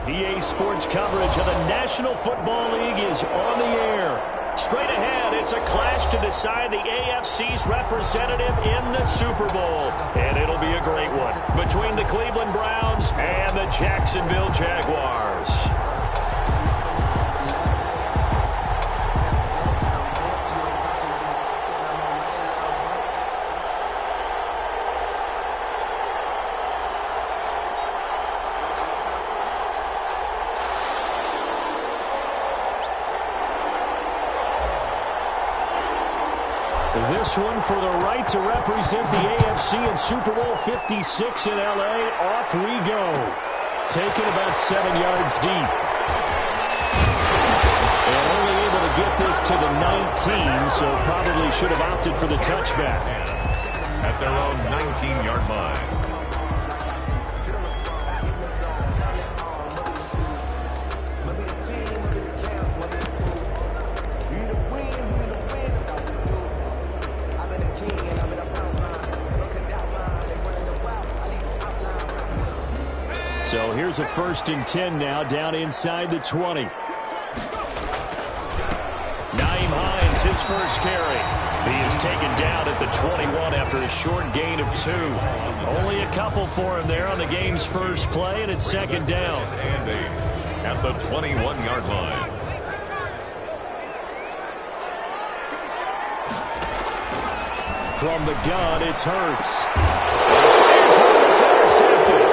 EA Sports coverage of the National Football League is on the air. Straight ahead, it's a clash to decide the AFC's representative in the Super Bowl. And it'll be a great one between the Cleveland Browns and the Jacksonville Jaguars. This one for the right to represent the AFC in Super Bowl 56 in L.A. Off we go. Taken about 7 yards deep. And only able to get this to the 19, so probably should have opted for the touchback. At their own 19-yard line. So here's a 1st and 10 now, down inside the 20. Nyheim Hines, his first carry. He is taken down at the 21 after a short gain of 2. Only a couple for him there on the game's first play, and it's 2nd down. Andy at the 21-yard line. From the gun, it's Hurts. It's intercepted.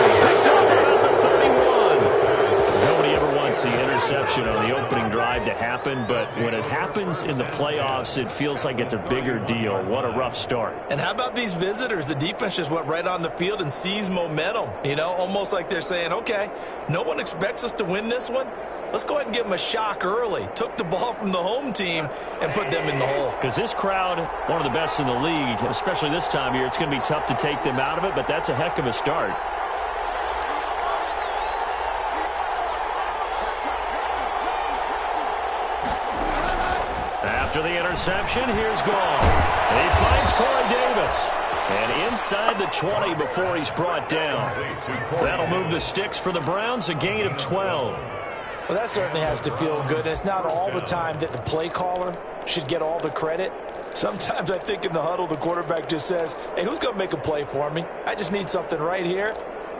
Picked off about the 31. Nobody ever wants the interception on the opening drive to happen, but when it happens in the playoffs, it feels like it's a bigger deal. What a rough start. And how about these visitors? The defense just went right on the field and seized momentum. You know, almost like they're saying, okay, no one expects us to win this one. Let's go ahead and give them a shock early. Took the ball from the home team and put them in the hole. Because this crowd, one of the best in the league, especially this time of year, it's going to be tough to take them out of it, but that's a heck of a start. After the interception, here's Gall. He finds Corey Davis. And inside the 20 before he's brought down. That'll move the sticks for the Browns, a gain of 12. Well, that certainly has to feel good. And it's not all the time that the play caller should get all the credit. Sometimes I think in the huddle, the quarterback just says, hey, who's going to make a play for me? I just need something right here.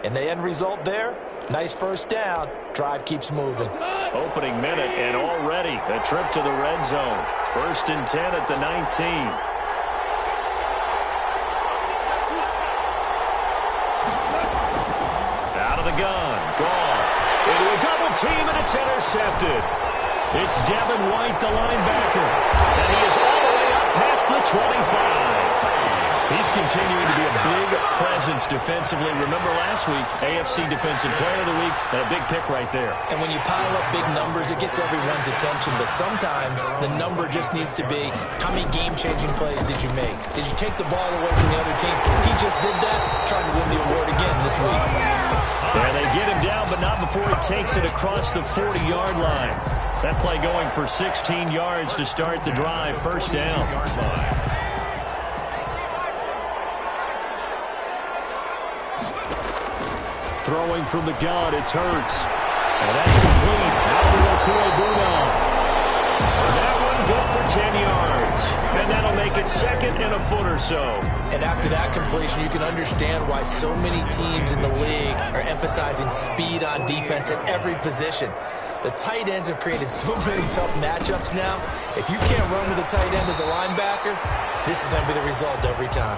And the end result there, nice first down. Drive keeps moving. Opening minute and already a trip to the red zone. 1st and 10 at the 19. Out of the gun. Gone. Into a double team, and it's intercepted. It's Devin White, the linebacker. And he is all the way up past the 25. He's continuing to be a big presence defensively. Remember last week, AFC Defensive Player of the Week, and a big pick right there. And when you pile up big numbers, it gets everyone's attention. But sometimes the number just needs to be, how many game-changing plays did you make? Did you take the ball away from the other team? He just did that, trying to win the award again this week. There they get him down, but not before he takes it across the 40-yard line. That play going for 16 yards to start the drive. 1st down. Throwing from the gun, it's Hurts. And that's complete. Out to Okorobunan. That one good for 10 yards. And that'll make it 2nd and a foot or so. And after that completion, you can understand why so many teams in the league are emphasizing speed on defense at every position. The tight ends have created so many tough matchups now. If you can't run with a tight end as a linebacker, this is going to be the result every time.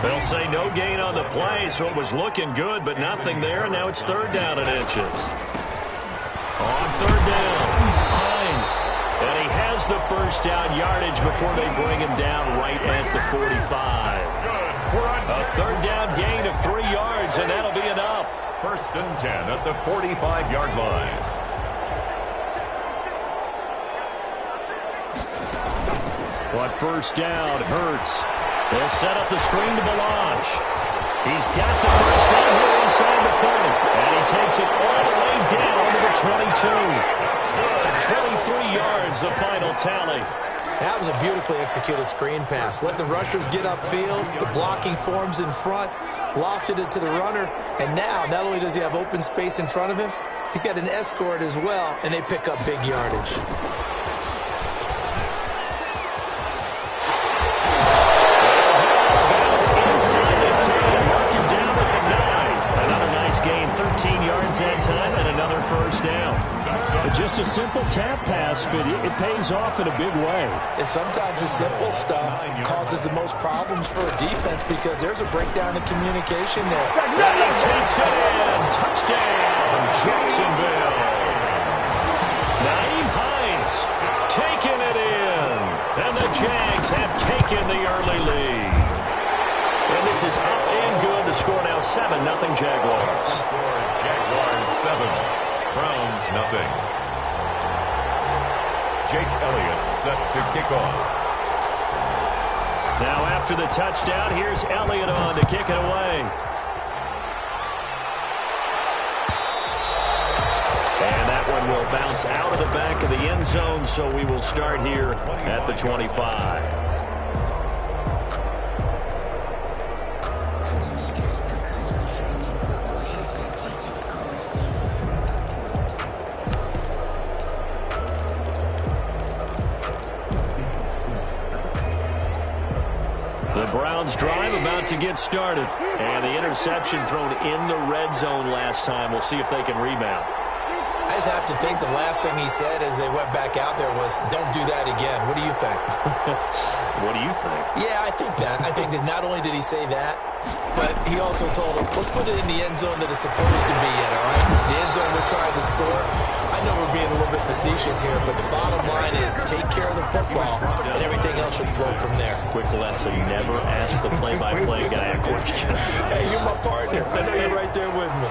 They'll say no gain on the play, so it was looking good, but nothing there, and now it's 3rd down and inches. On 3rd down, Hines. And he has the first down yardage before they bring him down right at the 45. A 3rd down gain of 3 yards, and that'll be enough. 1st and 10 at the 45-yard line. But 1st down, Hurts. They'll set up the screen to Balazs. He's got the first down here inside the 30. And he takes it all the way down to the 22. 23 yards, the final tally. That was a beautifully executed screen pass. Let the rushers get upfield. The blocking forms in front. Lofted it to the runner. And now, not only does he have open space in front of him, He's got an escort as well, and they pick up big yardage. Gain 13 yards that time and another first down. Just a simple tap pass, but it pays off in a big way. And sometimes the simple stuff causes the most problems for a defense because there's a breakdown in communication there. That takes it in. Touchdown, Jacksonville. Nyheim Hines taking it in. And the Jags have taken the early lead. And this is up and good. The score now 7-0 Jaguars. Jaguars 7, Browns nothing. Jake Elliott set to kick off. Now after the touchdown, here's Elliott on to kick it away. And that one will bounce out of the back of the end zone, so we will start here at the 25. Browns drive about to get started. And the interception thrown in the red zone last time. We'll see if they can rebound. I just have to think the last thing he said as they went back out there was, don't do that again. What do you think? What do you think? Yeah, I think that. I think that not only did he say that, but he also told him, let's put it in the end zone that it's supposed to be in, all right? The end zone we're trying to score. I know we're being a little bit facetious here, but the bottom line is take care of the football, and everything else should flow from there. Quick lesson, never ask the play-by-play guy a question. Hey, you're my partner. I know you're right there with me.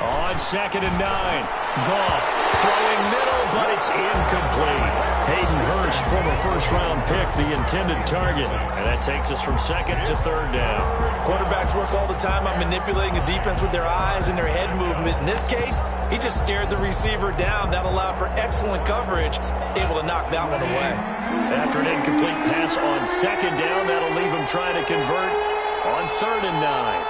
On 2nd and 9, Goff throwing middle, but it's incomplete. Hayden Hurst, former first-round pick, the intended target. And that takes us from 2nd to 3rd down. Quarterbacks work all the time on manipulating a defense with their eyes and their head movement. In this case, he just stared the receiver down. That allowed for excellent coverage, able to knock that one away. After an incomplete pass on 2nd down, that'll leave him trying to convert on 3rd and 9.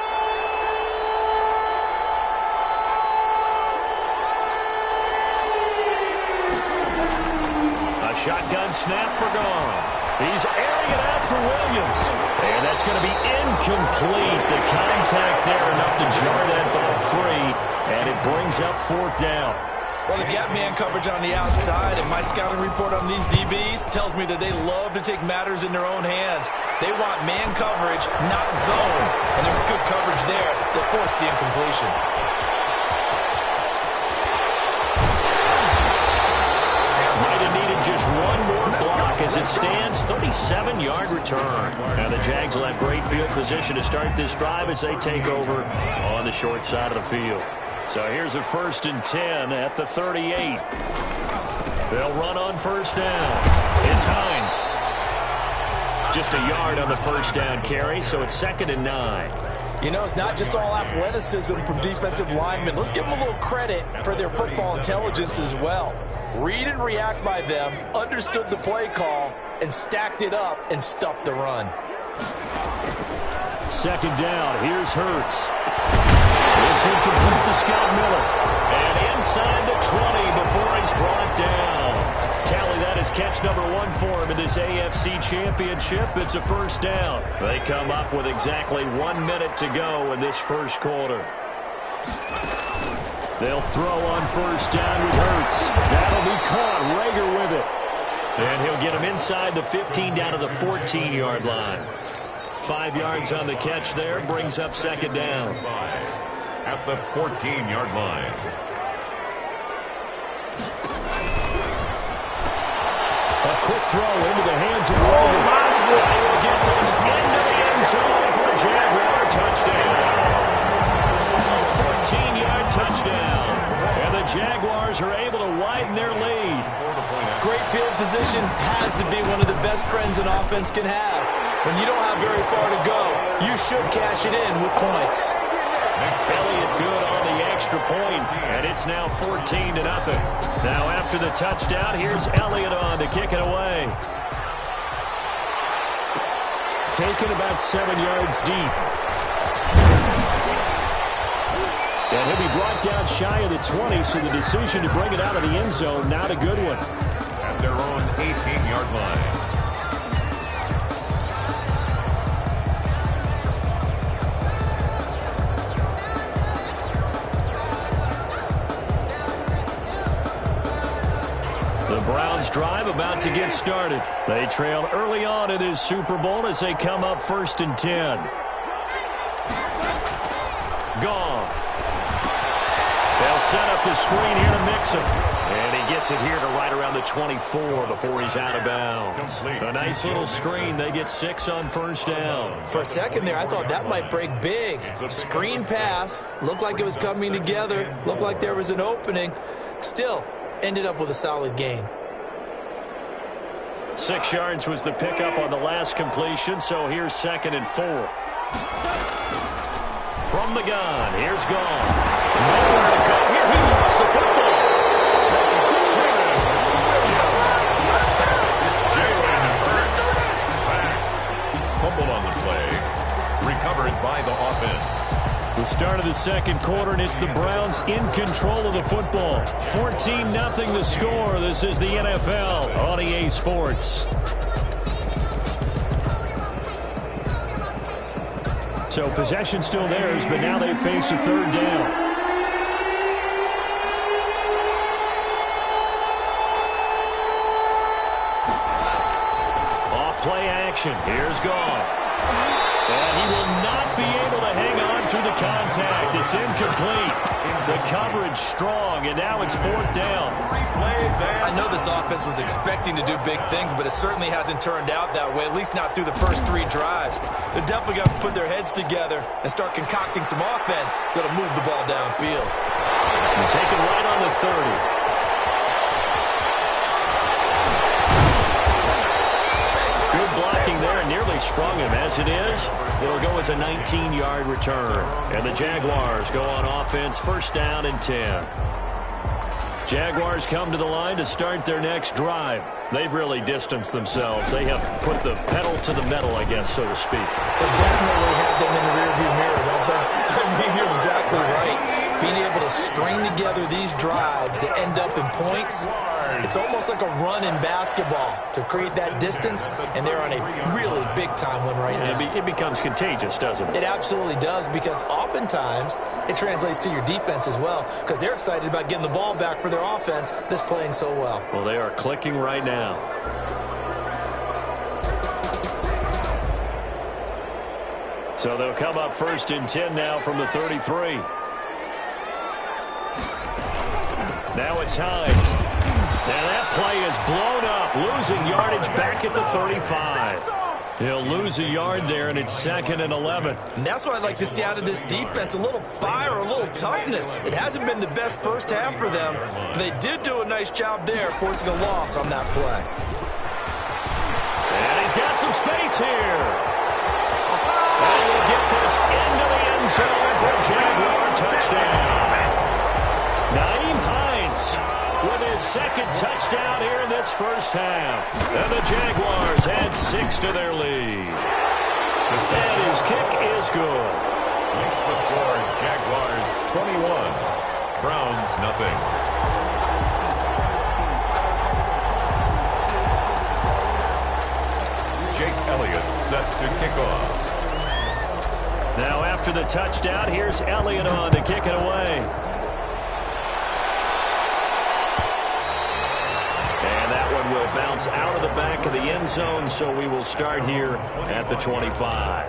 Shotgun snap for Goff. He's airing it out for Williams. And that's going to be incomplete. The contact there enough to jar that ball free. And it brings up 4th down. Well, they've got man coverage on the outside, and my scouting report on these DBs tells me that they love to take matters in their own hands. They want man coverage, not zone. And there was good coverage there that forced the incompletion. Just one more block as it stands, 37-yard return. And the Jags will have great field position to start this drive as they take over on the short side of the field. So here's a 1st and 10 at the 38. They'll run on 1st down. It's Hines. Just a yard on the 1st down carry, so it's 2nd and 9. You know, it's not just all athleticism from defensive linemen. Let's give them a little credit for their football intelligence as well. Read and react by them, understood the play call, and stacked it up and stuffed the run. 2nd down, here's Hurts. This one complete to Scott Miller. And inside the 20 before he's brought down. Tally, that is catch number 1 for him in this AFC Championship. It's a 1st down. They come up with exactly 1 minute to go in this first quarter. They'll throw on 1st down with Hurts. That'll be caught. Rager with it. And he'll get him inside the 15 down to the 14-yard line. 5 yards on the catch there. Brings up 2nd down. At the 14-yard line. A quick throw into the hands of Rager. They will get this into the end zone for a Jaguar touchdown. 14-yard touchdown. And the Jaguars are able to widen their lead. Great field position has to be one of the best friends an offense can have. When you don't have very far to go, you should cash it in with points. Elliott good on the extra point, and it's now 14-0. Now after the touchdown, here's Elliott on to kick it away. taken about 7 yards deep. And he'll be brought down shy of the 20, so the decision to bring it out of the end zone, not a good one. At their own 18-yard line. The Browns drive about to get started. They trail early on in this Super Bowl as they come up 1st and 10. Goff. They'll set up the screen here to Mixon. And he gets it here to right around the 24 before he's out of bounds. A nice little screen. They get 6 on 1st down. For a second there, I thought that might break big. Screen pass. Looked like it was coming together. Looked like there was an opening. Still, ended up with a solid gain. 6 yards was the pickup on the last completion, so here's 2nd and 4. From the gun, here's Goff. Nowhere to go here. He lost the football. Jalen Hurts sacked. Fumble on the play. Recovered by the offense. The start of the second quarter, and it's the Browns in control of the football. 14-0 the score. This is the NFL on EA Sports. So possession still theirs, but now they face a 3rd down. Off play action. Here's Goff. And he will not be able to hang on to the contact. It's incomplete. The coverage strong, and now it's 4th down. I know this offense was expecting to do big things, but it certainly hasn't turned out that way, at least not through the first 3 drives. They're definitely going to put their heads together and start concocting some offense that'll move the ball downfield. And take it right on the 30. Good blocking there, and nearly sprung him. As it is, it'll go as a 19-yard return. And the Jaguars go on offense, 1st down and 10. Jaguars come to the line to start their next drive. They've really distanced themselves. They have put the pedal to the metal, I guess, so to speak. So definitely have them in the rearview mirror, don't they? I mean, you're exactly right. Being able to string together these drives that end up in points, it's almost like a run in basketball to create that distance, and they're on a really big-time one right now. It becomes contagious, doesn't it? It absolutely does, because oftentimes it translates to your defense as well, because they're excited about getting the ball back for their offense that's playing so well. Well, they are clicking right now. So they'll come up 1st and 10 now from the 33. Now it's Hines. And that play is blown up, losing yardage back at the 35. He'll lose a yard there, and it's 2nd and 11. And that's what I'd like to see out of this defense, a little fire, a little toughness. It hasn't been the best first half for them. But they did do a nice job there, forcing a loss on that play. And he's got some space here. And we'll get this into the end zone for a Jaguar touchdown. Naeem Hines with his 2nd touchdown here in this first half. And the Jaguars add 6 to their lead. And his kick is good. Makes the score Jaguars 21, Browns nothing. Jake Elliott set to kick off. Now after the touchdown, here's Elliott on to kick it away. And that one will bounce out of the back of the end zone, so we will start here at the 25.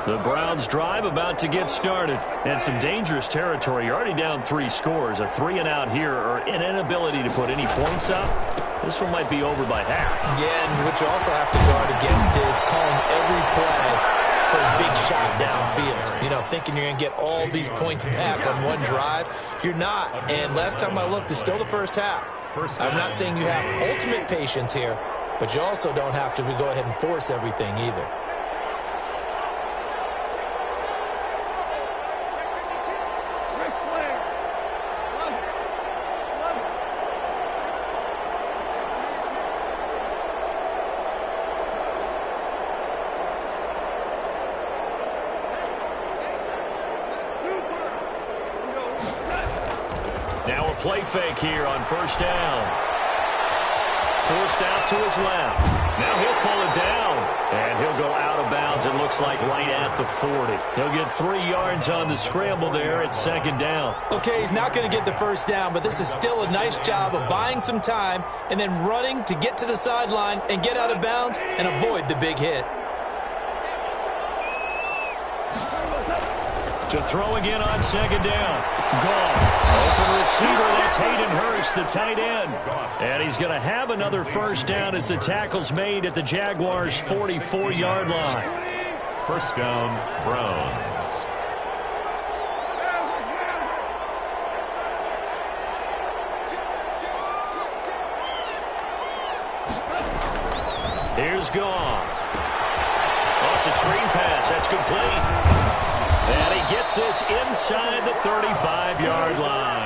The Browns drive about to get started. And some dangerous territory. You're already down 3 scores. A 3-and-out here, or an inability to put any points up. This one might be over by half. Yeah, and what you also have to guard against is calling every play for a big shot downfield. You know, thinking you're going to get all these points back on one drive. You're not. And last time I looked, it's still the first half. I'm not saying you have ultimate patience here, but you also don't have to go ahead and force everything either. play fake here on first down. Forced out to his left. Now he'll pull it down. And he'll go out of bounds, it looks like, right at the 40. He'll get 3 yards on the scramble there at second down. Okay, he's not going to get the first down, but this is still a nice job of buying some time and then running to get to the sideline and get out of bounds and avoid the big hit. To throw again on second down. Goff. Open receiver. That's Hayden Hurst, the tight end. And he's going to have another first down as the tackle's made at the Jaguars' 44-yard line. First down, Browns. Here's Goff. Oh, it's a screen pass. That's complete. And he gets this inside the 35-yard line.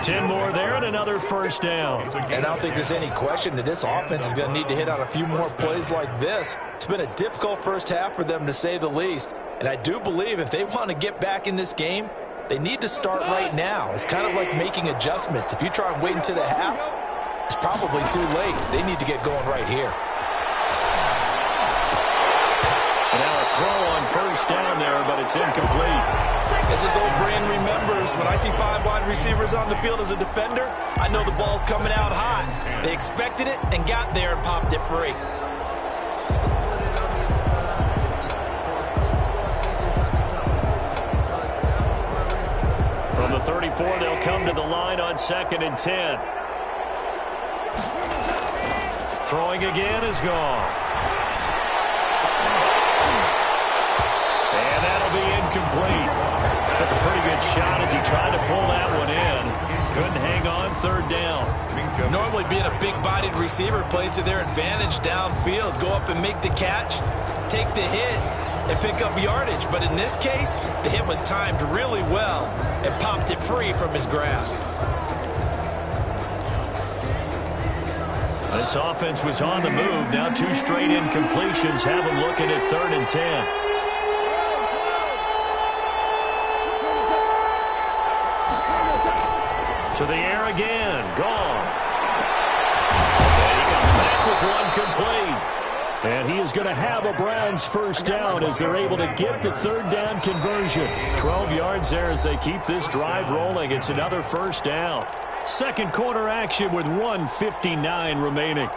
10 more there and another first down. And I don't think there's any question that this offense is going to need to hit on a few more plays like this. It's been a difficult first half for them, to say the least. And I do believe if they want to get back in this game, they need to start right now. It's kind of like making adjustments. If you try and wait until the half, it's probably too late. They need to get going right here. Now a throw on first down there, but it's incomplete. As this old brain remembers, when I see 5 wide receivers on the field as a defender, I know the ball's coming out hot. They expected it and got there and popped it free. From the 34, they'll come to the line on 2nd and 10. Throwing again is Goff. And that'll be incomplete. Took a pretty good shot as he tried to pull that one in. Couldn't hang on, 3rd down. Normally being a big-bodied receiver plays to their advantage downfield. Go up and make the catch, take the hit, and pick up yardage. But in this case, the hit was timed really well and popped it free from his grasp. This offense was on the move. Now 2 straight incompletions have them looking at 3rd and 10. To the air again. Goff. And he comes back with one complete. And he is going to have a Browns first down as they're able to get the 3rd down conversion. 12 yards there as they keep this drive rolling. It's another first down. Second quarter action with 1:59 remaining.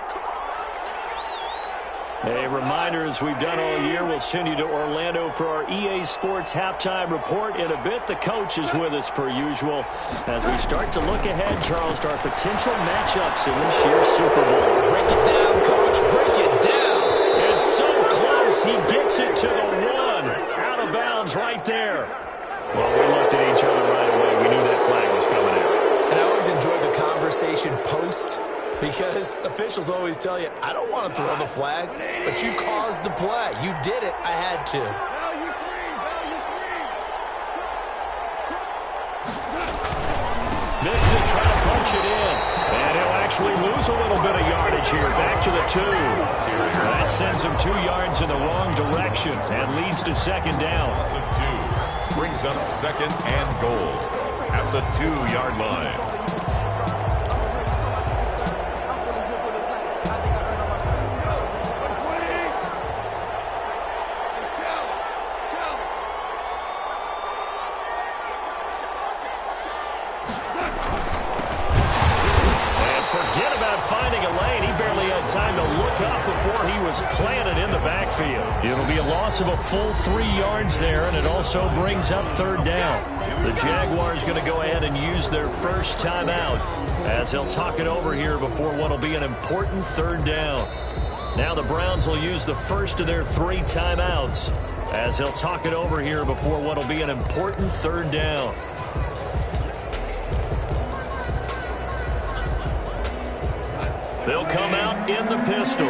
A reminder, as we've done all year, we'll send you to Orlando for our EA Sports halftime report in a bit. The coach is with us per usual as we start to look ahead, Charles, to our potential matchups in this year's Super Bowl. Break it down, Coach. Break it down. It's so close. He gets it to the 1. Out of bounds right there. Well, we looked at each other right away. We knew that flag was coming out. And I always enjoy the conversation post, because officials always tell you, I don't want to throw the flag, but you caused the play. You did it. I had to. Mixon trying to punch it in. And he'll actually lose a little bit of yardage here. Back to the 2. That sends him 2 yards in the wrong direction and leads to 2nd down. 2 brings up 2nd and goal at the 2-yard line. Time to look up before he was planted in the backfield. It'll be a loss of a full 3 yards there, and it also brings up 3rd down. The Jaguars going to go ahead and use their first timeout as they'll talk it over here before what will be an important 3rd down. Now the Browns will use the first of their 3 timeouts as they'll talk it over here before what will be an important 3rd down. They'll come out in the pistol.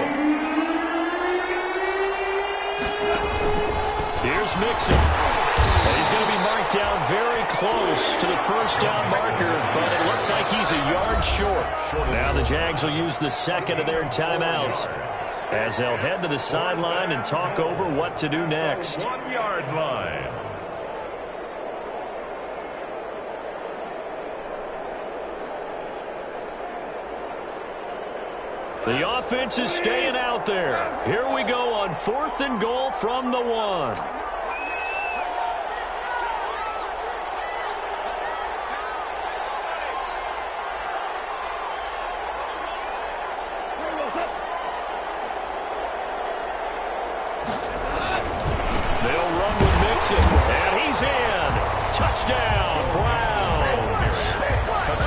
Here's Mixon. And he's going to be marked down very close to the first down marker, but it looks like he's a yard short. Now the Jags will use the 2nd of their timeouts as they'll head to the sideline and talk over what to do next. 1-yard line. The offense is staying out there. Here we go on 4th and goal from the 1. They'll run with Mixon, and he's in. Touchdown, Browns.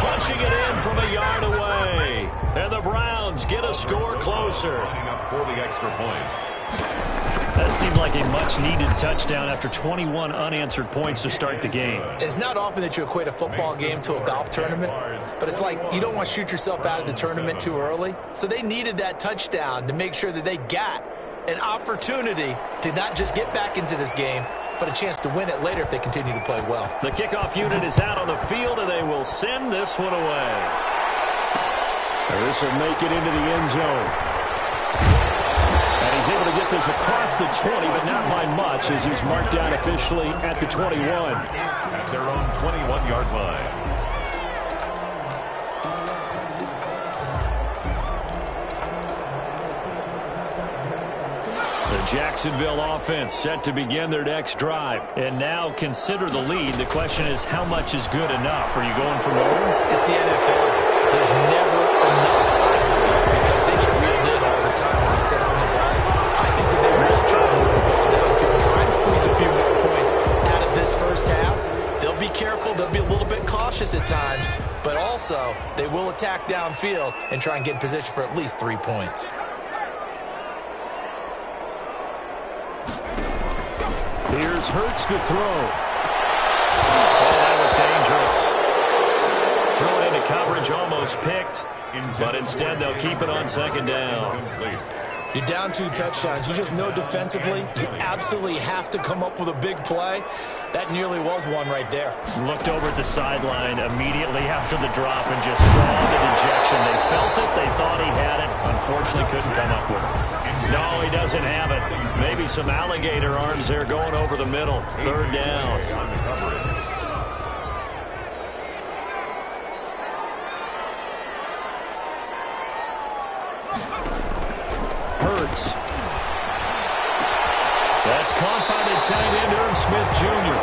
Punching it in from a yard away. And the Browns get a score closer. For the extra point. That seemed like a much-needed touchdown after 21 unanswered points to start the game. It's not often that you equate a football game to a golf tournament, but it's like you don't want to shoot yourself out of the tournament too early. So they needed that touchdown to make sure that they got an opportunity to not just get back into this game, but a chance to win it later if they continue to play well. The kickoff unit is out on the field, and they will send this one away. This will make it into the end zone. And he's able to get this across the 20, but not by much, as he's marked down officially at the 21. At their own 21-yard line. The Jacksonville offense set to begin their next drive. And now consider the lead. The question is, how much is good enough? Are you going for more? It's the NFL. There's never enough, I believe, because they get reeled in all the time when you sit on the ball. I think that they will try to move the ball downfield, try and squeeze a few more points out of this first half. They'll be careful. They'll be a little bit cautious at times, but also they will attack downfield and try and get in position for at least 3 points. Here's Hurts to throw. Oh, that was dangerous. Throw it into coverage, almost picked, but instead they'll keep it on 2nd down. You're down 2 touchdowns. You just know defensively you absolutely have to come up with a big play. That nearly was one right there. Looked over at the sideline immediately after the drop and just saw the dejection. They felt it. They thought he had it. Unfortunately, couldn't come up with it. No, he doesn't have it. Maybe some alligator arms there going over the middle. 3rd down. Hurts. That's caught by the tight end, Irv Smith Jr.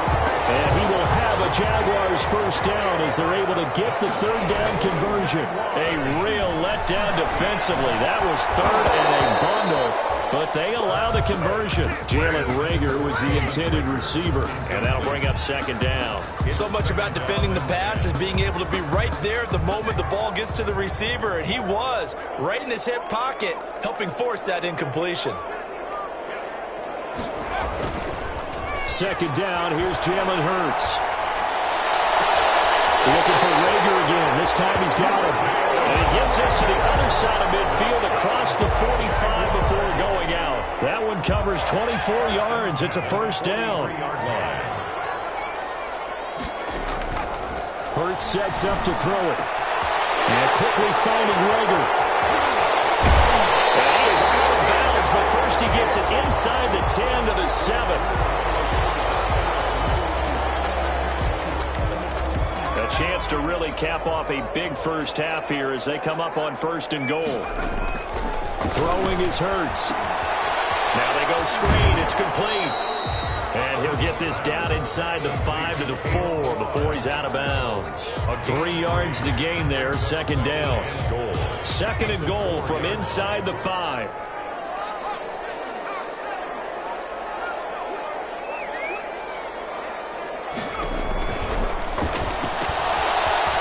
And he will have a Jaguars first down as they're able to get the 3rd down conversion. A real letdown defensively. That was 3rd and a bundle, but they allow the conversion. Jalen Reagor was the intended receiver, and that'll bring up 2nd down. So much about defending the pass is being able to be right there at the moment the ball gets to the receiver, and he was right in his hip pocket, helping force that incompletion. 2nd down, here's Jalen Hurts. Looking for Reagor again. This time he's got him. And he gets us to the other side of midfield across the 45 before going out. That one covers 24 yards. It's a first down. Hurts sets up to throw it. And quickly finding Reagor. And he is out of bounds, but first he gets it inside the 10 to the 7. A chance to really cap off a big first half here as they come up on 1st and goal. Throwing is Hurts. Now they go screen. It's complete. And he'll get this down inside the 5 to the 4 before he's out of bounds. 3 yards the gain there, 2nd down. 2nd and goal from inside the 5.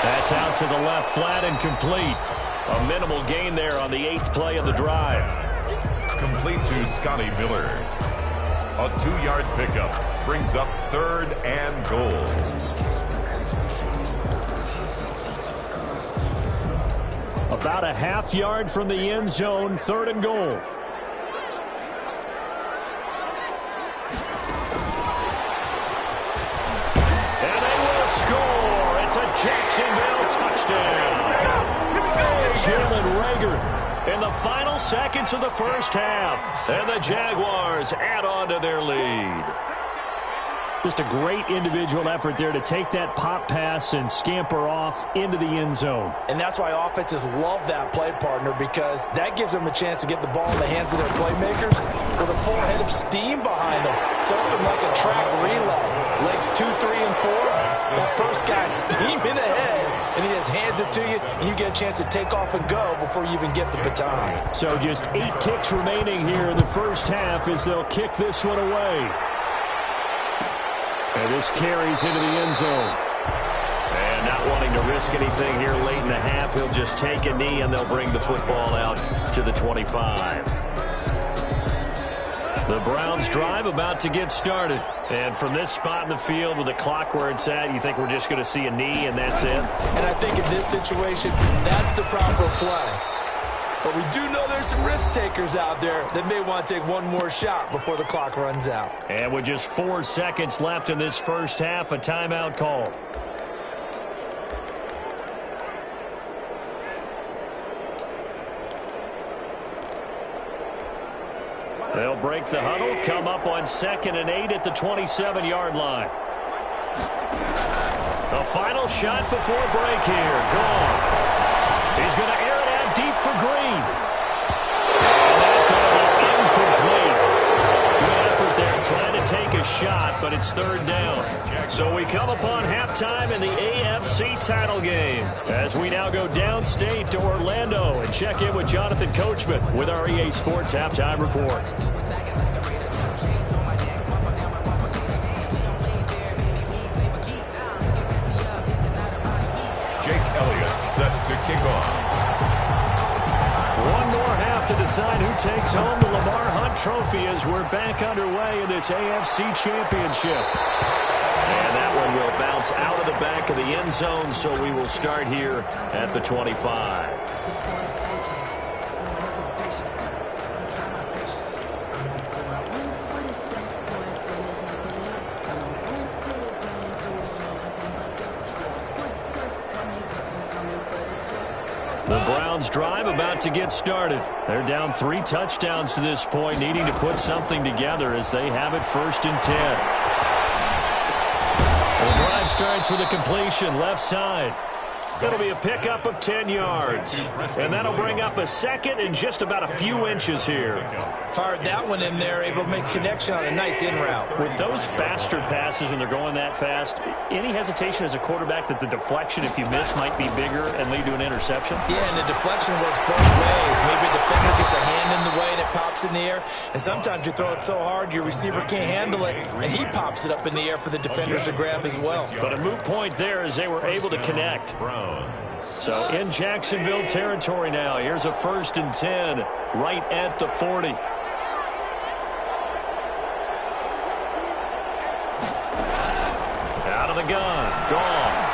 That's out to the left, flat and complete. A minimal gain there on the 8th play of the drive. Complete to Scotty Miller. A 2-yard pickup brings up 3rd and goal. About a half yard from the end zone, 3rd and goal. And they will score. It's a Jacksonville touchdown. Jalen Reagor in the final seconds of the first half. And the Jaguars add on to their lead. Just a great individual effort there to take that pop pass and scamper off into the end zone. And that's why offenses love that play, partner, because that gives them a chance to get the ball in the hands of their playmakers with a full head of steam behind them. It's open like a track relay. Legs 2, 3, and 4. That first guy's steaming ahead, and he just hands it to you, and you get a chance to take off and go before you even get the baton. So just 8 ticks remaining here in the first half as they'll kick this one away. And this carries into the end zone. And not wanting to risk anything here late in the half, he'll just take a knee, and they'll bring the football out to the 25. The Browns drive about to get started. And from this spot in the field with the clock where it's at, you think we're just going to see a knee and that's it? And I think in this situation, that's the proper play. But we do know there's some risk takers out there that may want to take one more shot before the clock runs out. And with just 4 seconds left in this first half, a timeout call. They'll break the huddle, come up on 2nd and 8 at the 27-yard line. The final shot before break here. Goff. He's going to air it out deep for Green. And that's going to be incomplete. Good effort there, trying to take a shot, but it's 3rd down. So we come upon halftime in the AFC title game as we now go downstate to Orlando and check in with Jonathan Coachman with our EA Sports Halftime Report. Set to kick off. One more half to decide who takes home the Lamar Hunt Trophy as we're back underway in this AFC Championship. And that one will bounce out of the back of the end zone, so we will start here at the 25. The Browns drive about to get started. They're down 3 touchdowns to this point, needing to put something together as they have it 1st and 10. The drive starts with a completion left side. It'll be a pickup of 10 yards. And that'll bring up a 2nd and just about a few inches here. Fired that one in there, able to make connection on a nice in route. With those faster passes and they're going that fast, any hesitation as a quarterback that the deflection, if you miss, might be bigger and lead to an interception? Yeah, and the deflection works both ways. Maybe a defender gets a hand in the way and it pops in the air. And sometimes you throw it so hard your receiver can't handle it, and he pops it up in the air for the defenders to grab as well. But a moot point there as they were able to connect. So in Jacksonville territory now. Here's a 1st and 10 right at the 40. Out of the gun. Goff.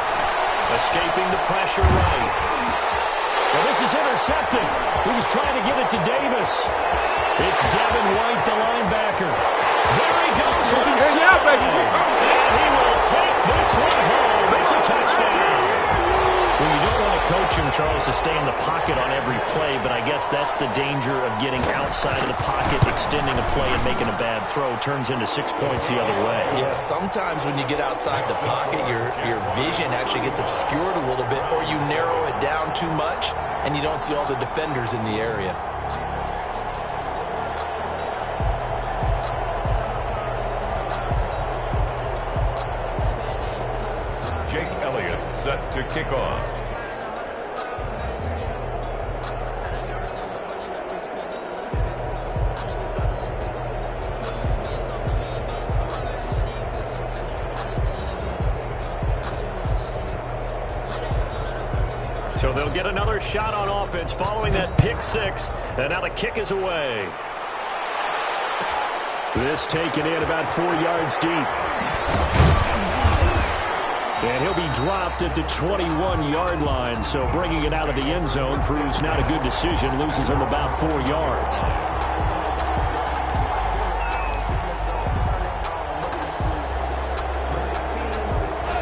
Escaping the pressure right. Well, this is intercepted. He was trying to get it to Davis. It's Devin White, the linebacker. There he goes. And he will take this one home. It's a touchdown. Well, you don't want to coach him, Charles, to stay in the pocket on every play, but I guess that's the danger of getting outside of the pocket, extending a play, and making a bad throw. Turns into 6 points the other way. Yeah, sometimes when you get outside the pocket, your vision actually gets obscured a little bit, or you narrow it down too much, and you don't see all the defenders in the area. Set to kick off. So they'll get another shot on offense following that pick 6, and now the kick is away. This taken in about 4 yards deep. And he'll be dropped at the 21-yard line, so bringing it out of the end zone proves not a good decision, loses him about 4 yards.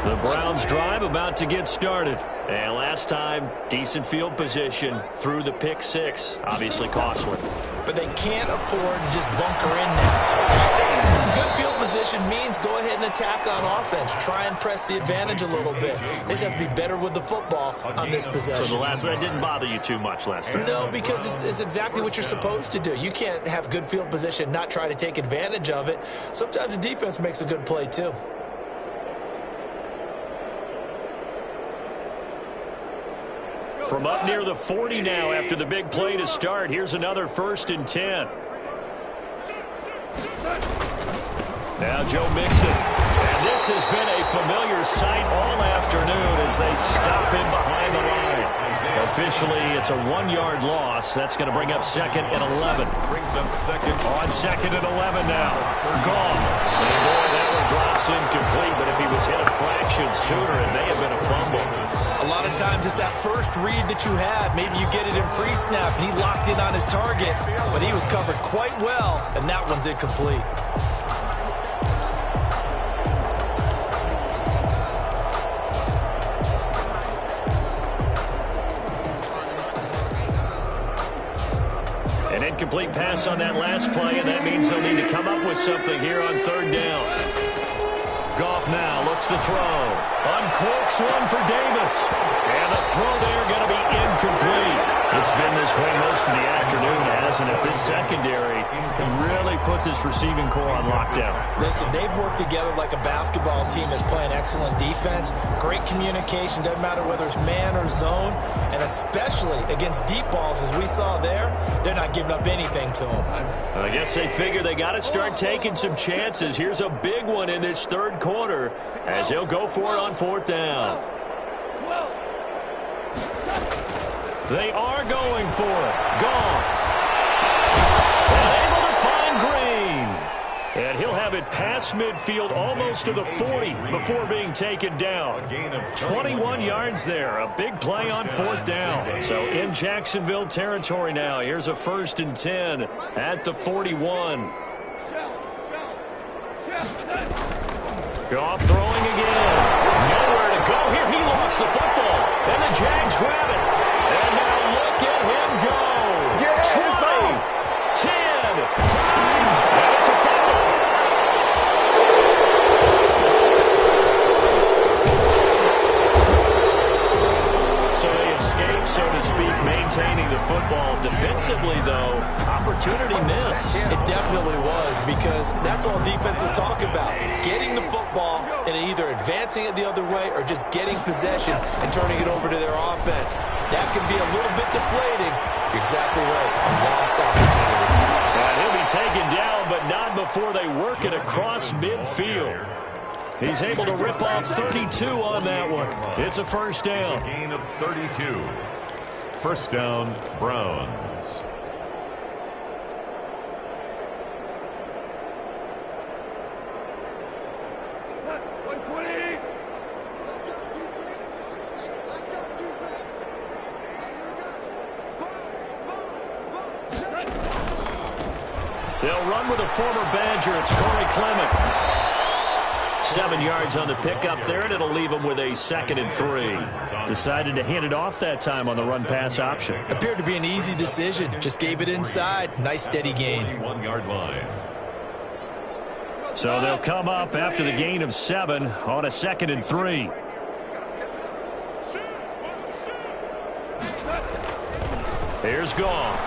The Browns drive about to get started. And last time, decent field position through the pick 6, obviously costly. But they can't afford to just bunker in now. Good field position means go ahead and attack on offense. Try and press the advantage a little bit. They just have to be better with the football on this possession. So the last one didn't bother you too much last time? No, because it's exactly what you're supposed to do. You can't have good field position, not try to take advantage of it. Sometimes the defense makes a good play too. From up near the 40 now after the big play to start. Here's another 1st and 10. Now Joe Mixon. And this has been a familiar sight all afternoon as they stop him behind the line. Officially, it's a 1-yard loss. That's going to bring up 2nd and 11. Brings up second. On 2nd and 11 now. Goff. And boy, that one drops incomplete, but if he was hit a fraction sooner, it may have been a fumble. A lot of times it's that first read that you have. Maybe you get it in pre-snap, and he locked in on his target, but he was covered quite well, and that one's incomplete. An incomplete pass on that last play, and that means they'll need to come up with something here on 3rd down. Goff now looks to throw. Uncorks one for Davis. And the throw there going to be incomplete. It's been this way most of the afternoon, hasn't it? This secondary really put this receiving core on lockdown. Listen, they've worked together like a basketball team that's playing excellent defense. Great communication, doesn't matter whether it's man or zone. And especially against deep balls, as we saw there, they're not giving up anything to them. I guess they figure they got to start taking some chances. Here's a big one in this 3rd quarter as he'll go for it on 4th down. They are going for it. Goff. And able to find Green. And he'll have it past midfield almost to the 40 before being taken down. 21 yards there. A big play on 4th down. So in Jacksonville territory now. Here's a 1st and 10 at the 41. Goff throwing again. Nowhere to go here. He lost the football. And the Jags grab it. And now look at him go. 20, 10, 5, and it's a fumble. So they escape, so to speak, maintaining the football. Defensively, though, opportunity miss. It definitely was, because that's all defenses talk about. Getting the football and either advancing it the other way or just getting possession and turning it over to their offense. That can be a little bit deflating. You're exactly right. A lost opportunity. And he'll be taken down, but not before they work it across midfield. He's able to rip off 32 on that one. It's a 1st down. Gain of 32. 1st down, Browns. They'll run with a former Badger. It's Corey Clement. 7 yards on the pickup there, and it'll leave him with a 2nd and 3. Decided to hand it off that time on the run-pass option. Appeared to be an easy decision. Just gave it inside. Nice steady gain. 1-yard line. So they'll come up after the gain of 7 on a 2nd and 3. Here's Goff.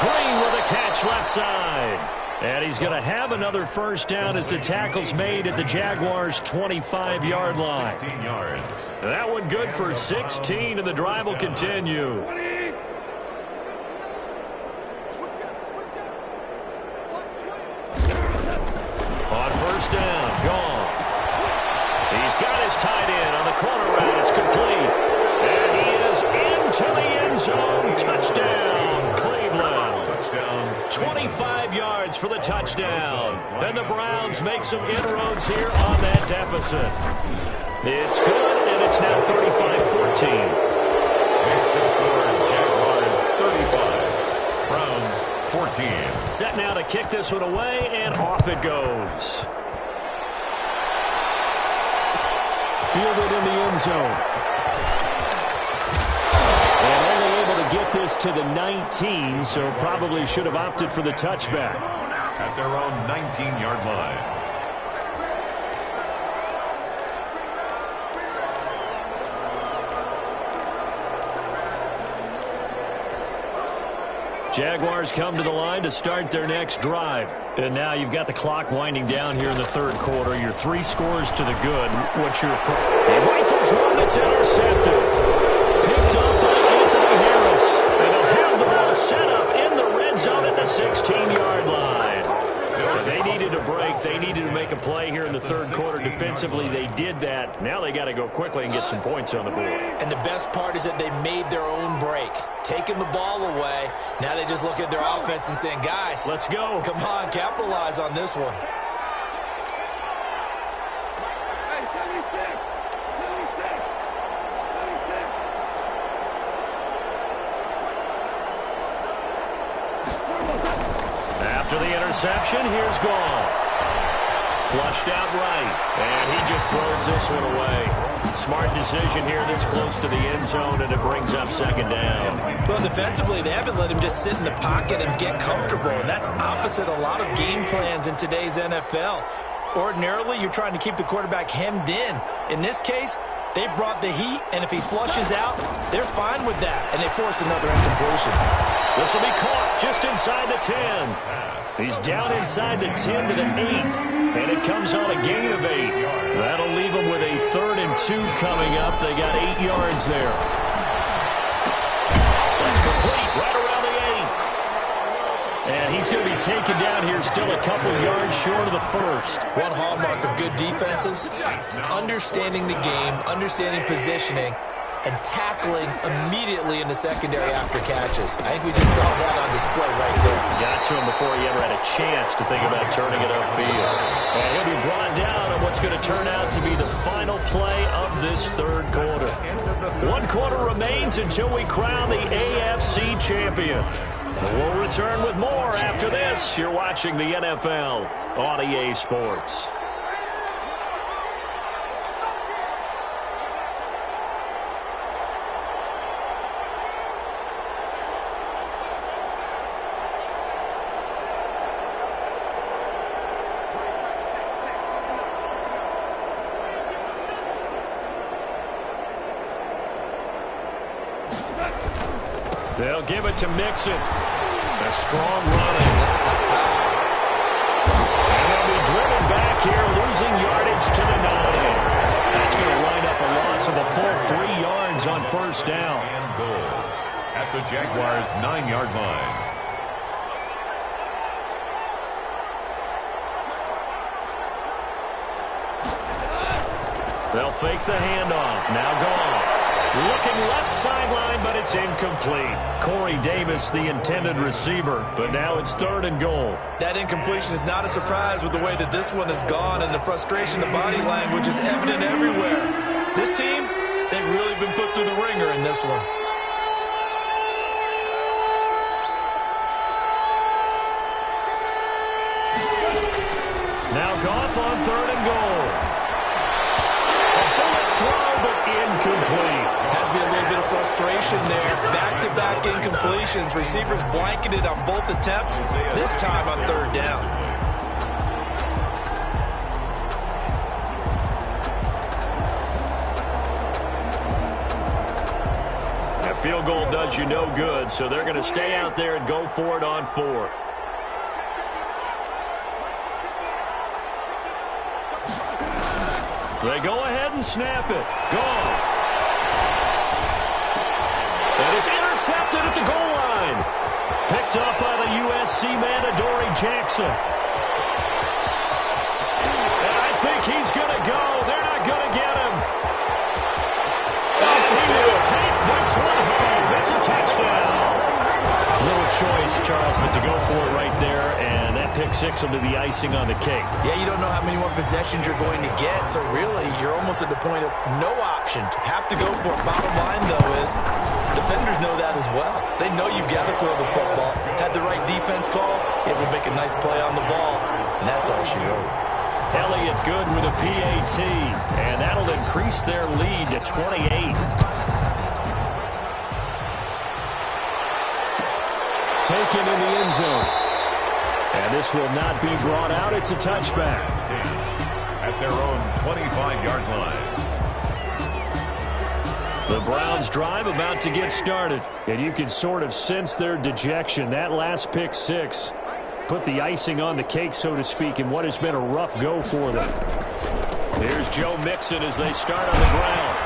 Green with a catch left side. And he's going to have another 1st down as the tackle's made at the Jaguars' 25-yard line. 16 yards. That one good for 16, and the drive will continue. On 1st down, Goff. He's got his tight end on the corner route. It's complete. And he is into the end zone. Touchdown, Cleveland. Touchdown. 25 yards for the touchdown. And the Browns make some inroads here on that deficit. It's good, and it's now 35-14. Makes the score Jaguars 35. Browns 14. Set now to kick this one away, and off it goes. Fielded in the end zone. And only able to get this to the 19, so probably should have opted for the touchback. at their own 19-yard line. Jaguars come to the line to start their next drive. And now you've got the clock winding down here in the third quarter. Your 3 scores to the good. What's your approach? He rifles one that's intercepted. Picked up by Anthony Harris. And he'll have the ball set up in the red zone at the 16-yard line. But they needed a break. They needed to make a play here in the third quarter. Defensively, they did that. Now they got to go quickly and get some points on the board. And the best part is that they made their own break. Taking the ball away. Now they just look at their offense and saying, guys, let's go. Come on, capitalize on this one. After the interception, here's Goff. Flushed out right, and he just throws this one away. Smart decision here this close to the end zone, and it brings up second down. Well, defensively, they haven't let him just sit in the pocket and get comfortable, and that's opposite a lot of game plans in today's NFL. Ordinarily, you're trying to keep the quarterback hemmed in. In this case, they brought the heat, and if he flushes out, they're fine with that, and they force another incompletion. This will be caught just inside the 10. He's down inside the 10 to the 8. And it comes on a gain of 8. That'll leave them with a 3rd and 2 coming up. They got 8 yards there. That's complete right around the 8. And he's going to be taken down here still a couple yards short of the first. One hallmark of good defenses is understanding the game, understanding positioning, and tackling immediately in the secondary after catches. I think we just saw that on display right there. Got to him before he ever had a chance to think about turning it upfield. And he'll be brought down on what's going to turn out to be the final play of this third quarter. 1 quarter remains until we crown the AFC champion. We'll return with more after this. You're watching the NFL on EA Sports. They'll give it to Mixon. A strong running. And they'll be driven back here, losing yardage to the 9. That's going to wind up a loss of a full 3 yards on first down. And goal at the Jaguars' 9-yard line. They'll fake the handoff. Now Goff. Looking left sideline, but it's incomplete. Corey Davis, the intended receiver, but now it's 3rd and goal. That incompletion is not a surprise with the way that this one has gone, and the frustration, the body language is evident everywhere. This team, they've really been put through the ringer in this one. Now Goff on 3rd and goal. A bullet throw, but incomplete. Has to be a little bit of frustration there. Back-to-back incompletions. Receivers blanketed on both attempts, this time on 3rd down. A field goal does you no good, so they're going to stay out there and go for it on 4th. They go ahead and snap it. Goff. And it's intercepted at the goal line. Picked up by the USC man, Adoree Jackson. And I think he's going to go. They're not going to get him. And he will take this one home. It's a touchdown. Little choice, Charles, but to go for it right there, and that pick 6 will be the icing on the cake. Yeah, you don't know how many more possessions you're going to get, so really you're almost at the point of no options. Have to go for it. Bottom line, though, is defenders know that as well. They know you've got to throw the football. Had the right defense call, it will make a nice play on the ball, and that's all she wrote. Elliott good with a PAT, and that'll increase their lead to 28. Taken in the end zone. And this will not be brought out. It's a touchback. At their own 25-yard line. The Browns drive about to get started. And you can sort of sense their dejection. That last pick six put the icing on the cake, so to speak, in what has been a rough go for them. Here's Joe Mixon as they start on the ground.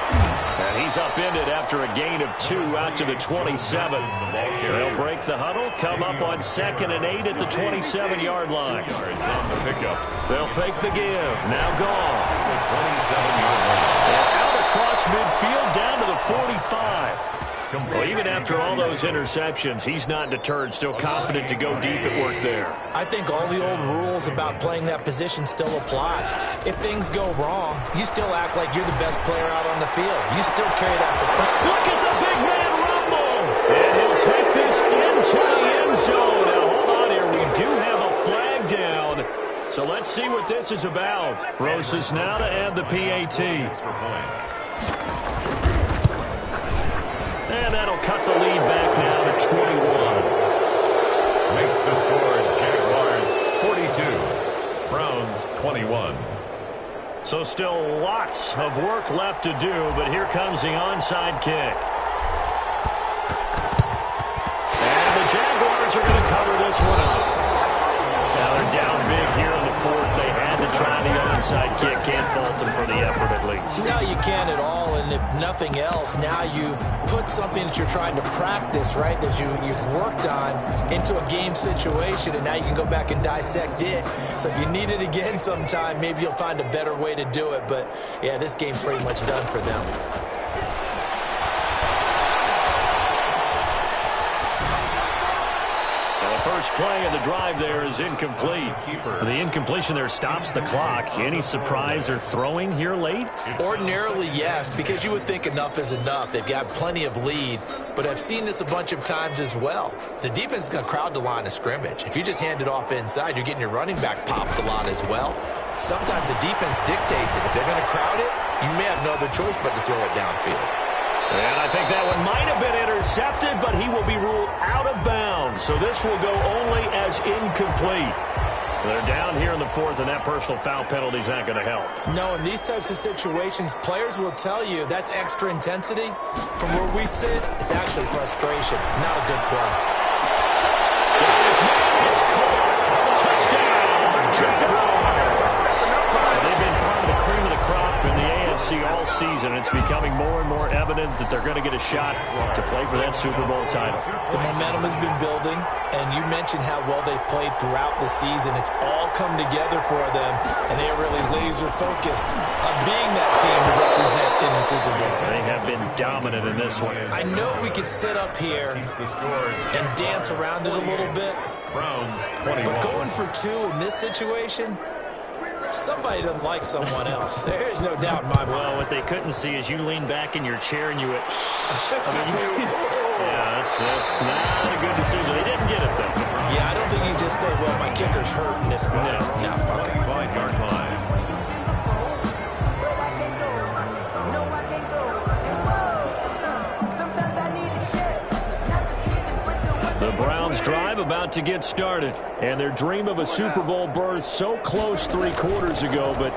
And he's upended after a gain of 2 out to the 27. They'll break the huddle, come up on 2nd and 8 at the 27-yard line. On the pickup. They'll fake the give. Now gone. The 27-yard line. And out across midfield down to the 45. Well, even after all those interceptions, he's not deterred, still confident to go deep at work there. I think all the old rules about playing that position still apply. If things go wrong, you still act like you're the best player out on the field. You still carry that supreme. Look at the big man rumble! And he'll take this into the end zone. Now, hold on here. We do have a flag down. So let's see what this is about. Rosas now to add the PAT. And that'll cut the lead back now to 21. Makes the score Jaguars 42. Browns 21. So still lots of work left to do, but here comes the onside kick. And the Jaguars are going to cover this one up. Now they're down big here in the 4th. They had to try the onside kick. Can't fault them for the effort at least. No, you can't at all, and if nothing else, now you've put something that you're trying to practice, right, that you've worked on into a game situation, and now you can go back and dissect it. So if you need it again sometime, maybe you'll find a better way to do it. But, yeah, this game's pretty much done for them. First play of the drive there is incomplete. The incompletion there stops the clock. Any surprise they're throwing here late? Ordinarily, yes, because you would think enough is enough. They've got plenty of lead, but I've seen this a bunch of times as well. The defense is going to crowd the line of scrimmage. If you just hand it off inside, you're getting your running back popped a lot as well. Sometimes the defense dictates it. If they're going to crowd it, you may have no other choice but to throw it downfield. And I think that one might have been intercepted, but he will be ruled out of bounds. So this will go only as incomplete. They're down here in the 4th, and that personal foul penalty is not going to help. No, in these types of situations, players will tell you that's extra intensity. From where we sit, it's actually frustration. Not a good play. It's caught. Touchdown, Jaguars. They've been part of the cream of the crop in the AFC all season. It's becoming more and more evident that they're going to get a shot to play for that Super Bowl title. The momentum has been building, and you mentioned how well they've played throughout the season. It's all come together for them, and they are really laser focused on being that team to represent in the Super Bowl. They have been dominant in this one. I know we could sit up here and dance around it a little bit, Browns 21. but going for 2 in this situation, somebody doesn't like someone else. There's no doubt in my mind. Well, what they couldn't see is you lean back in your chair and you went, yeah, that's not a good decision. They didn't get it, though. Yeah, I don't think you just say, well, my kicker's hurt in this one. No, okay. 5-yard line. The Browns drive about to get started, and their dream of a Super Bowl berth so close 3 quarters ago, but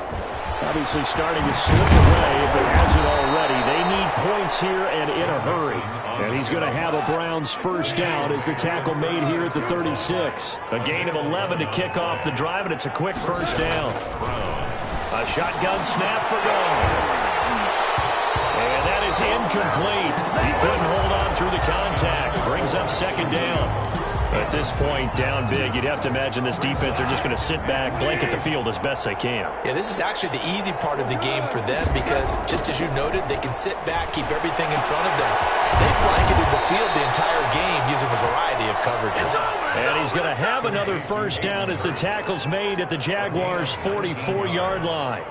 obviously starting to slip away if it hasn't already. They need points here and in a hurry. And he's going to have a Browns first down as the tackle made here at the 36. A gain of 11 to kick off the drive, and it's a quick first down. A shotgun snap for goal. And that is incomplete. He couldn't hold on through the contact. Brings up 2nd down. At this point, down big, you'd have to imagine this defense, they're just going to sit back, blanket the field as best they can. Yeah, this is actually the easy part of the game for them because, just as you noted, they can sit back, keep everything in front of them. They've blanketed the field the entire game using a variety of coverages. And he's going to have another first down as the tackle's made at the Jaguars' 44-yard line.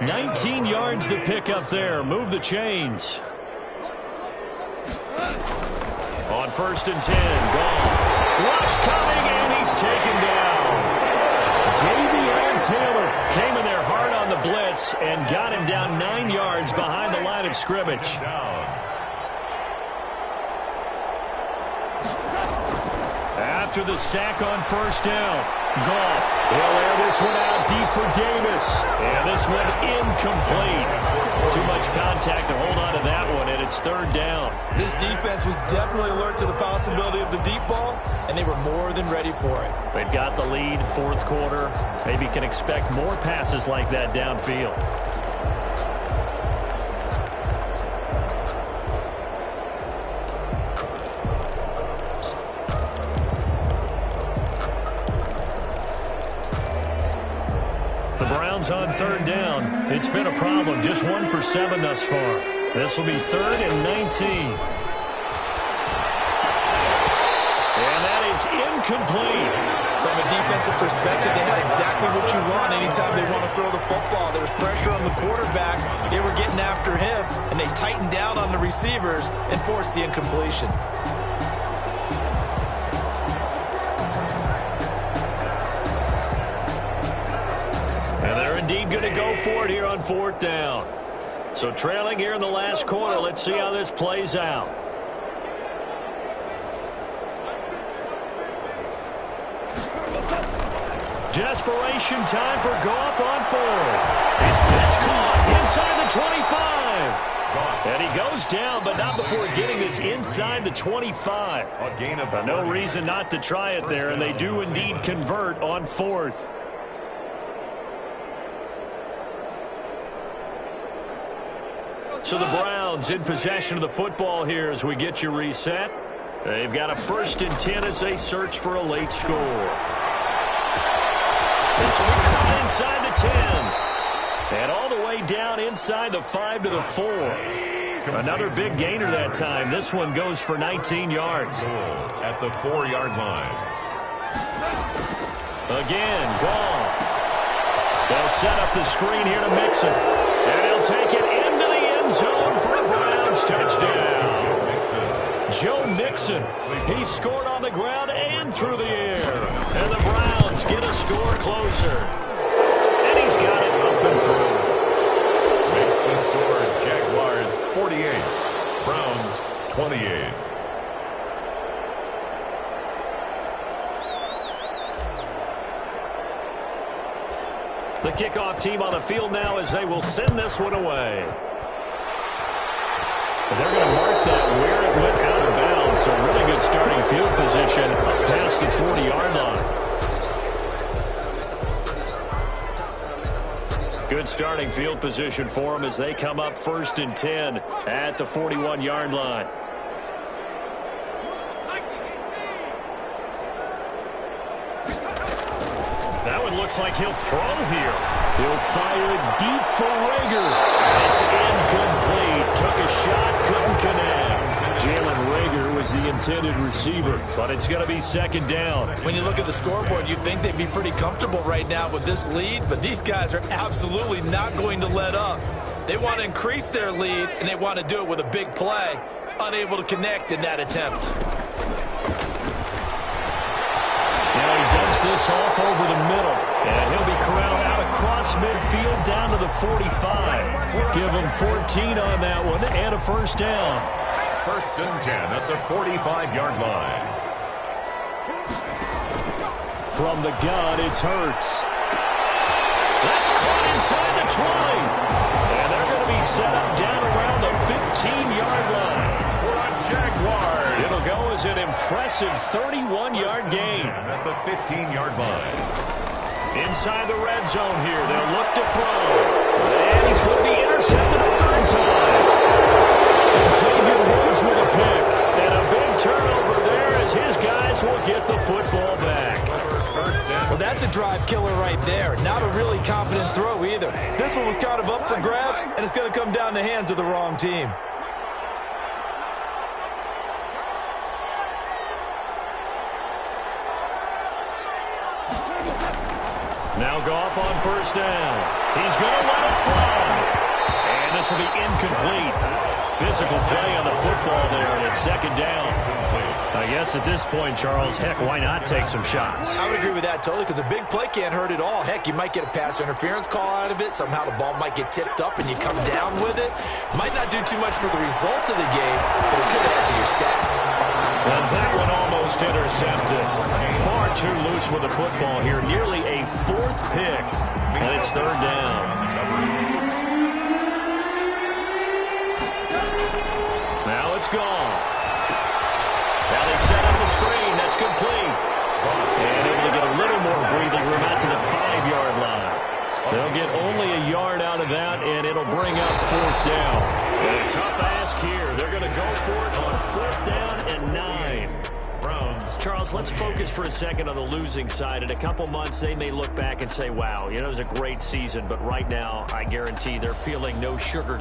19 yards to pick up there. Move the chains. On 1st and 10, gone. Rush coming, and he's taken down. Davion Taylor came in there hard on the blitz and got him down 9 yards behind the line of scrimmage. after the sack on first down. Goff, he'll air this one out deep for Davis. And this one incomplete. Too much contact to hold on to that one, and it's third down. This defense was definitely alert to the possibility of the deep ball, and they were more than ready for it. They've got the lead, fourth quarter. Maybe can expect more passes like that downfield. The Browns on third down. It's been a problem. Just 1 for 7 thus far. This will be 3rd and 19. And that is incomplete. From a defensive perspective, they had exactly what you want anytime they want to throw the football. There was pressure on the quarterback. They were getting after him, and they tightened down on the receivers and forced the incompletion. Indeed going to go for it here on 4th down. So trailing here in the last quarter. Let's see how this plays out. Desperation time for Goff on 4th. It's caught inside the 25. And he goes down, but not before getting this inside the 25. A gain of no reason not to try it there, and they do indeed convert on 4th. So the Browns in possession of the football here as we get you reset. They've got a 1st and 10 as they search for a late score. This will be caught inside the 10. And all the way down inside the 5 to the 4. Another big gainer that time. This one goes for 19 yards. At the 4-yard line. Again, Goff. They'll set up the screen here to Mixon. And he'll take it into the end zone for a Browns touchdown. Joe Mixon. He scored on the ground and through the air. And the Browns get a score closer. And he's got it up and through. Makes the score Jaguars 48, Browns 28. The kickoff team on the field now as they will send this one away. And they're going to mark that where it went out of bounds. So really good starting field position past the 40-yard line. Good starting field position for them as they come up 1st and 10 at the 41-yard line. That one looks like he'll throw here. He'll fire it deep for Rager. It's incomplete. Took a shot, couldn't connect. Jalen Rager was the intended receiver, but it's going to be 2nd down. When you look at the scoreboard, you'd think they'd be pretty comfortable right now with this lead, but these guys are absolutely not going to let up. They want to increase their lead, and they want to do it with a big play. Unable to connect in that attempt. Now he dumps this off over the middle, and he'll be corralled out across midfield down to the 45. Give him 14 on that one and a 1st down. 1st and 10 at the 45-yard line. From the gun, it's Hurts. That's caught inside the 20. And they're going to be set up down around the 15-yard line. For a Jaguars. It'll go as an impressive 31-yard gain. At the 15-yard line. Inside the red zone here, they'll look to throw. And he's going to be intercepted a 3rd time. Xavier Woods with a pick. And a big turnover there as his guys will get the football back. Well, that's a drive killer right there. Not a really confident throw either. This one was kind of up for grabs, and it's going to come down the hands of the wrong team. Now Goff on 1st down. He's going to let it fly. And this will be incomplete. Physical play on the football there, and it's 2nd down. I guess at this point, Charles, heck, why not take some shots? I would agree with that totally, because a big play can't hurt at all. Heck, you might get a pass interference call out of it. Somehow the ball might get tipped up and you come down with it. Might not do too much for the result of the game, but it could add to your stats. And that one almost almost intercepted. Far too loose with the football here. Nearly a 4th pick. And it's 3rd down. Now it's Goff. Now they set up the screen. That's complete. And able to get a little more breathing room out to the 5-yard line. They'll get only a yard out of that, and it'll bring up 4th down. And a tough ask here. They're going to go for it on 4th down and 9. Browns. Charles, let's focus for a second on the losing side. In a couple months, they may look back and say, wow, it was a great season. But right now, I guarantee they're feeling no sugar.